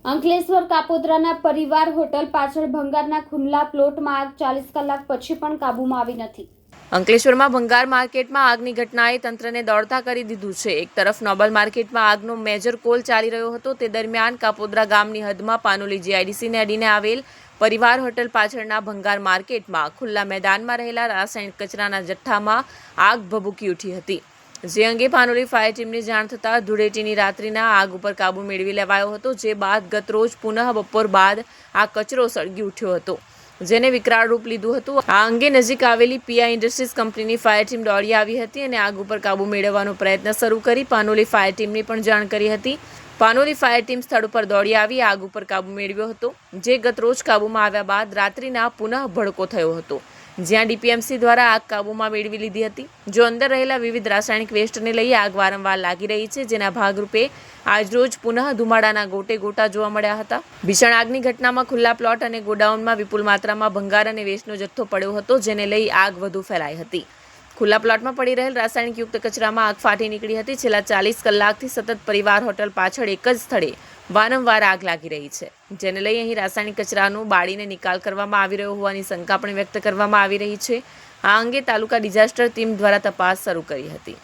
અંકલેશ્વર કાપોદ્રાના પરિવાર હોટલ પાછળ ભંગારના ખુલ્લા પ્લોટમાં આગ 40 કલાક પછી પણ કાબૂમાં આવી નથી। અંકલેશ્વરમાં ભંગાર માર્કેટમાં આગની ઘટનાએ તંત્રને દોડતા કરી દીધું છે। એક તરફ નોબલ માર્કેટમાં આગનો મેજર કોલ ચાલી રહ્યો હતો, તે દરમિયાન કાપોદ્રા ગામની હદમાં પાનોલી જીઆઈડીસીને અડીને આવેલ પરિવાર હોટલ પાછળના ભંગાર માર્કેટમાં ખુલ્લા મેદાનમાં રહેલા રાસાયણિક કચરાના જથ્થામાં આગ ભભૂકી ઉઠી હતી, જે અંગે પાનોલી ફાયર ટીમને જાણ થતાં ધૂળેટીની રાત્રિના આગ ઉપર કાબુ મેળવી લેવાયો હતો। જે બાદ ગતરોજ પુનઃ બપોર બાદ આ કચરો સળગી ઉઠ્યો હતો, જેને વિકરાળ રૂપ લીધું હતું। આ અંગે નજીક આવેલી પીઆઈ ઇન્ડસ્ટ્રીઝ કંપનીની ફાયર ટીમ દોડી આવી હતી અને આગ ઉપર કાબુ મેળવવાનો પ્રયત્ન શરૂ કરી પાનોલી ફાયર ટીમને પણ જાણ કરી હતી। પાનોલી ફાયર ટીમ સ્થળ ઉપર દોડી આવી આગ ઉપર કાબુ મેળવ્યો હતો, જે ગતરોજ કાબુમાં આવ્યા બાદ રાત્રિના પુનઃ ભડકો થયો હતો, જ્યાં ડીપીએમસી દ્વારા આગ કાબૂમાં મેળવી લીધી હતી। જો અંદર રહેલા વિવિધ રાસાયણિક વેસ્ટને લઈ આગ વારંવાર લાગી રહી છે, જેના ભાગરૂપે આજરોજ પુનઃ ધુમાડાના ગોટે ગોટા જોવા મળ્યા હતા। ભીષણ આગની ઘટનામાં ખુલ્લા પ્લોટ અને ગોડાઉનમાં વિપુલ માત્રામાં ભંગાર અને વેસ્ટનો જથ્થો પડ્યો હતો, જેને લઈ આગ વધુ ફેલાઈ હતી। ખુલ્લા પ્લોટમાં પડી રહેલ રાસાયણિક યુક્ત કચરામાં આગ ફાટી નીકળી હતી। છેલ્લા 40 કલાકથી સતત પરિવાર હોટલ પાછળ એક જ સ્થળે વારંવાર આગ લાગી રહી છે, જેને લઈ અહીં રાસાયણિક કચરાનો બાળીને નિકાલ કરવામાં આવી રહ્યો હોવાની શંકા પણ વ્યક્ત કરવામાં આવી રહી છે। આ અંગે તાલુકા ડિઝાસ્ટર ટીમ દ્વારા તપાસ શરૂ કરી હતી।